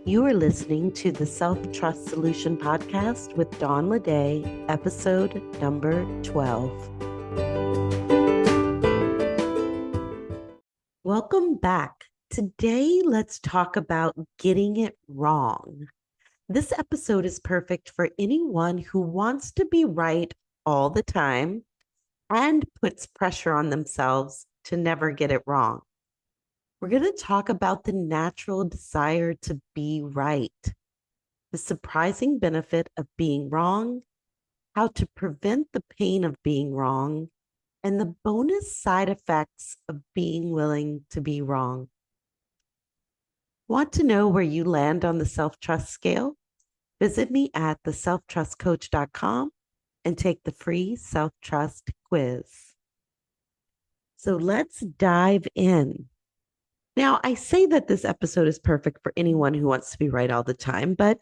You are listening to the Self-Trust Solution Podcast with Dawn Ledet, episode number 12. Welcome back. Today, let's talk about getting it wrong. This episode is perfect for anyone who wants to be right all the time and puts pressure on themselves to never get it wrong. We're going to talk about the natural desire to be right, the surprising benefit of being wrong, how to prevent the pain of being wrong, and the bonus side effects of being willing to be wrong. Want to know where you land on the self-trust scale? Visit me at theselftrustcoach.com and take the free self-trust quiz. So let's dive in. Now, I say that this episode is perfect for anyone who wants to be right all the time, but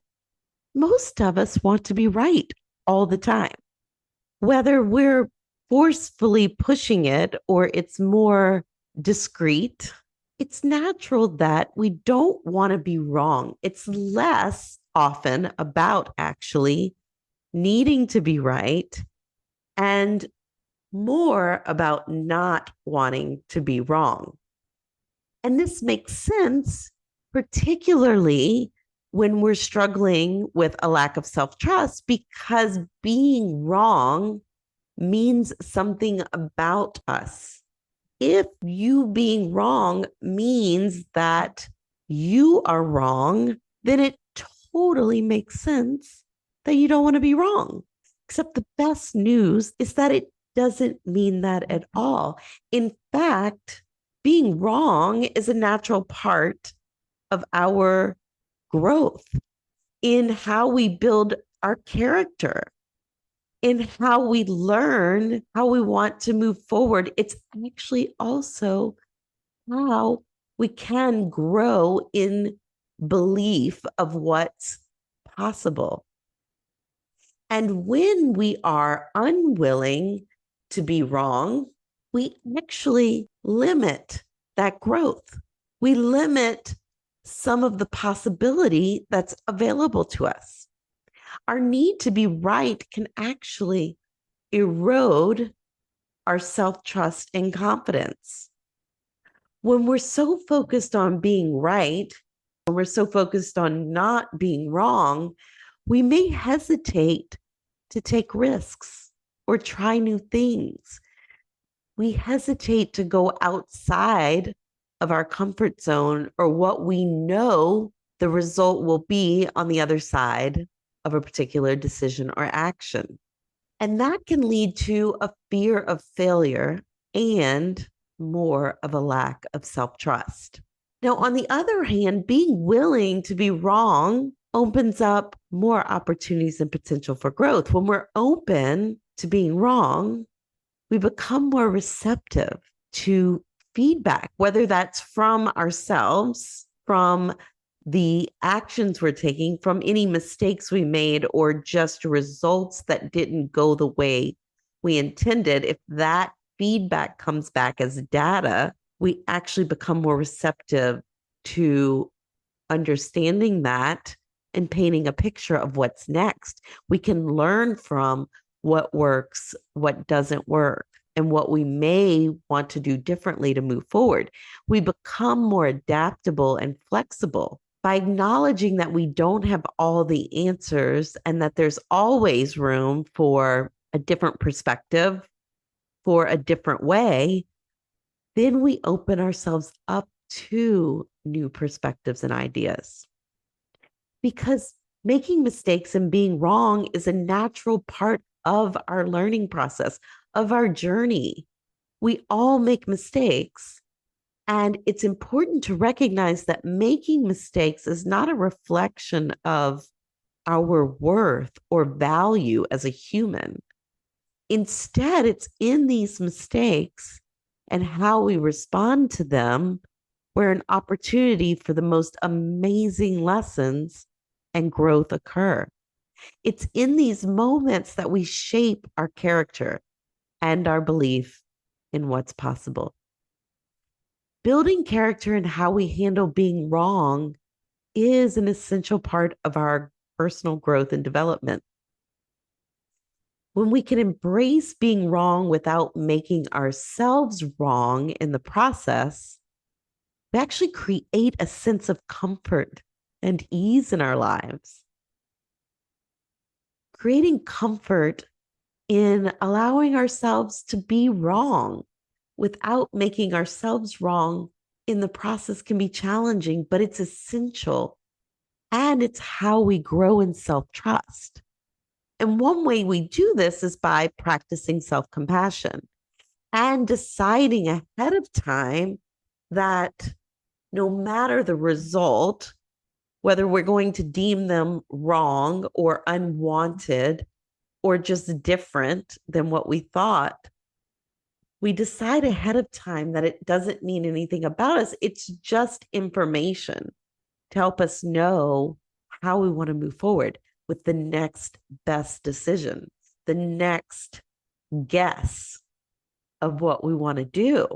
most of us want to be right all the time. Whether we're forcefully pushing it or it's more discreet, it's natural that we don't want to be wrong. It's less often about actually needing to be right and more about not wanting to be wrong. And this makes sense, particularly when we're struggling with a lack of self-trust, because being wrong means something about us. If you being wrong means that you are wrong, then it totally makes sense that you don't want to be wrong. Except the best news is that it doesn't mean that at all. In fact, being wrong is a natural part of our growth in how we build our character, in how we learn how we want to move forward. It's actually also how we can grow in belief of what's possible. And when we are unwilling to be wrong, we actually limit that growth. We limit some of the possibility that's available to us. Our need to be right can actually erode our self-trust and confidence. When we're so focused on being right, when we're so focused on not being wrong, we may hesitate to take risks or try new things. We hesitate to go outside of our comfort zone or what we know the result will be on the other side of a particular decision or action. And that can lead to a fear of failure and more of a lack of self-trust. Now, on the other hand, being willing to be wrong opens up more opportunities and potential for growth. When we're open to being wrong, we become more receptive to feedback, whether that's from ourselves, from the actions we're taking, from any mistakes we made, or just results that didn't go the way we intended. If that feedback comes back as data, we actually become more receptive to understanding that and painting a picture of what's next. We can learn from what works, what doesn't work, and what we may want to do differently to move forward. We become more adaptable and flexible by acknowledging that we don't have all the answers and that there's always room for a different perspective, for a different way. Then we open ourselves up to new perspectives and ideas. Because making mistakes and being wrong is a natural part of our learning process, of our journey. We all make mistakes. And it's important to recognize that making mistakes is not a reflection of our worth or value as a human. Instead, it's in these mistakes and how we respond to them where an opportunity for the most amazing lessons and growth occur. It's in these moments that we shape our character and our belief in what's possible. Building character and how we handle being wrong is an essential part of our personal growth and development. When we can embrace being wrong without making ourselves wrong in the process, we actually create a sense of comfort and ease in our lives. Creating comfort in allowing ourselves to be wrong without making ourselves wrong in the process can be challenging, but it's essential. And it's how we grow in self-trust. And one way we do this is by practicing self-compassion and deciding ahead of time that no matter the result, whether we're going to deem them wrong or unwanted or just different than what we thought, we decide ahead of time that it doesn't mean anything about us. It's just information to help us know how we want to move forward with the next best decision, the next guess of what we want to do.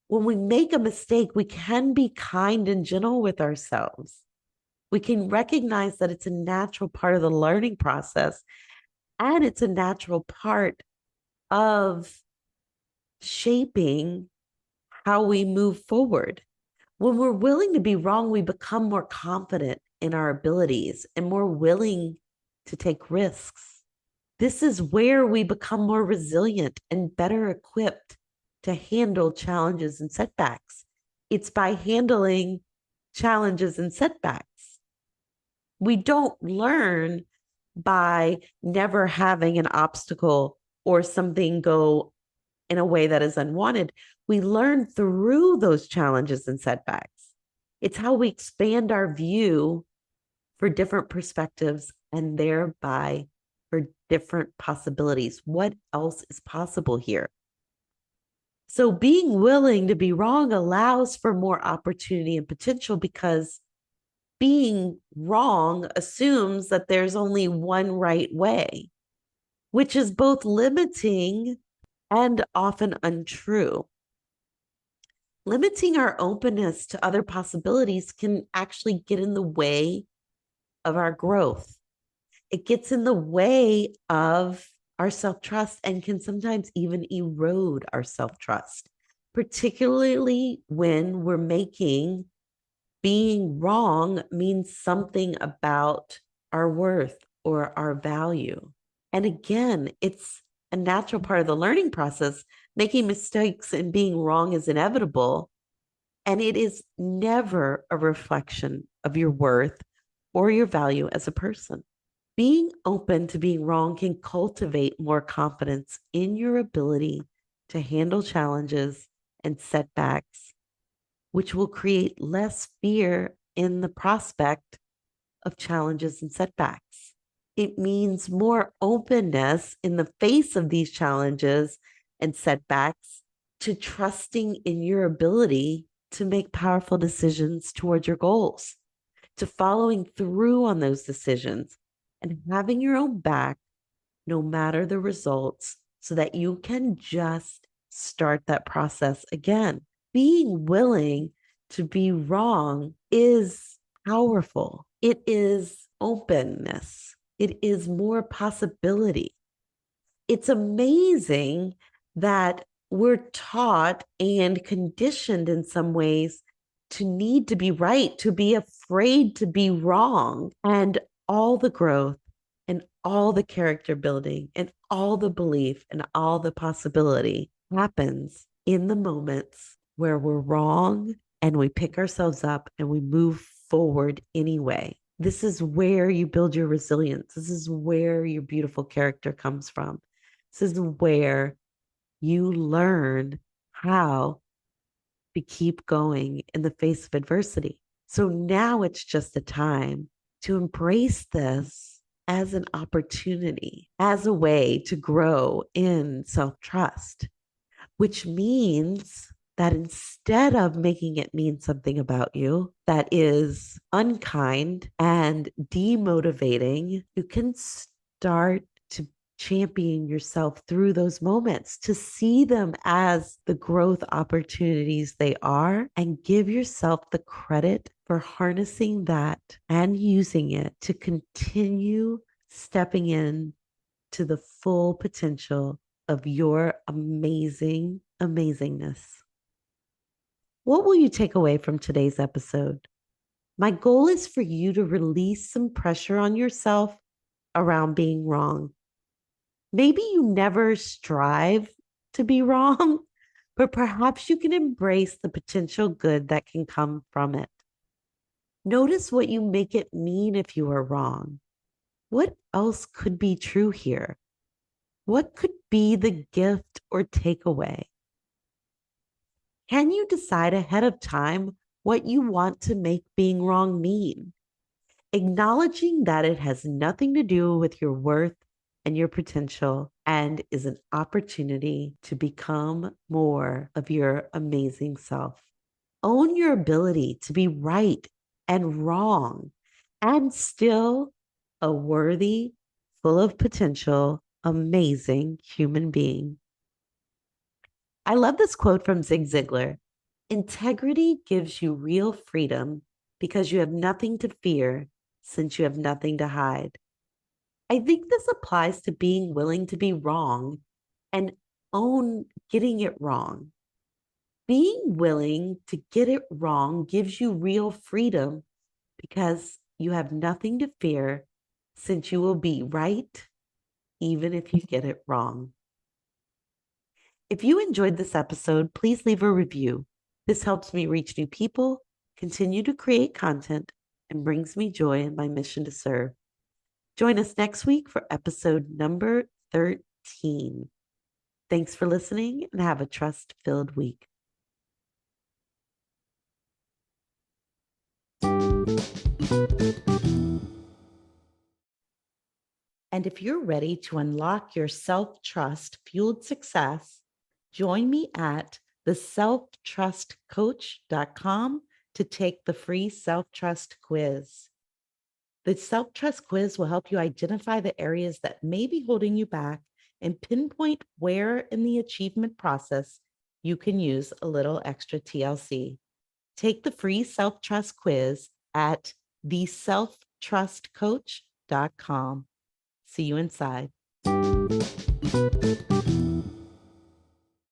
When we make a mistake, we can be kind and gentle with ourselves. We can recognize that it's a natural part of the learning process, and it's a natural part of shaping how we move forward. When we're willing to be wrong, we become more confident in our abilities and more willing to take risks. This is where we become more resilient and better equipped to handle challenges and setbacks. It's by handling challenges and setbacks. We don't learn by never having an obstacle or something go in a way that is unwanted. We learn through those challenges and setbacks. It's how we expand our view for different perspectives and thereby for different possibilities. What else is possible here? So being willing to be wrong allows for more opportunity and potential, because being wrong assumes that there's only one right way, which is both limiting and often untrue. Limiting our openness to other possibilities can actually get in the way of our growth. It gets in the way of our self-trust and can sometimes even erode our self-trust, particularly when we're making being wrong means something about our worth or our value. And again, it's a natural part of the learning process. Making mistakes and being wrong is inevitable, and it is never a reflection of your worth or your value as a person. Being open to being wrong can cultivate more confidence in your ability to handle challenges and setbacks, which will create less fear in the prospect of challenges and setbacks. It means more openness in the face of these challenges and setbacks to trusting in your ability to make powerful decisions towards your goals, to following through on those decisions and having your own back no matter the results, so that you can just start that process again. Being willing to be wrong is powerful. It is openness. It is more possibility. It's amazing that we're taught and conditioned in some ways to need to be right, to be afraid to be wrong. And all the growth and all the character building and all the belief and all the possibility happens in the moments where we're wrong and we pick ourselves up and we move forward anyway. This is where you build your resilience. This is where your beautiful character comes from. This is where you learn how to keep going in the face of adversity. So now it's just a time to embrace this as an opportunity, as a way to grow in self-trust, which means that instead of making it mean something about you that is unkind and demotivating, you can start to champion yourself through those moments, to see them as the growth opportunities they are, and give yourself the credit for harnessing that and using it to continue stepping in to the full potential of your amazing amazingness. What will you take away from today's episode? My goal is for you to release some pressure on yourself around being wrong. Maybe you never strive to be wrong, but perhaps you can embrace the potential good that can come from it. Notice what you make it mean if you are wrong. What else could be true here? What could be the gift or takeaway? Can you decide ahead of time what you want to make being wrong mean? Acknowledging that it has nothing to do with your worth and your potential and is an opportunity to become more of your amazing self. Own your ability to be right and wrong and still a worthy, full of potential, amazing human being. I love this quote from Zig Ziglar. Integrity gives you real freedom because you have nothing to fear since you have nothing to hide. I think this applies to being willing to be wrong and own getting it wrong. Being willing to get it wrong gives you real freedom because you have nothing to fear since you will be right even if you get it wrong. If you enjoyed this episode, please leave a review. This helps me reach new people, continue to create content, and brings me joy in my mission to serve. Join us next week for episode number 13. Thanks for listening and have a trust-filled week. And if you're ready to unlock your self-trust fueled success, join me at theselftrustcoach.com to take the free self-trust quiz. The self-trust quiz will help you identify the areas that may be holding you back and pinpoint where in the achievement process you can use a little extra TLC. Take the free self-trust quiz at theselftrustcoach.com. See you inside.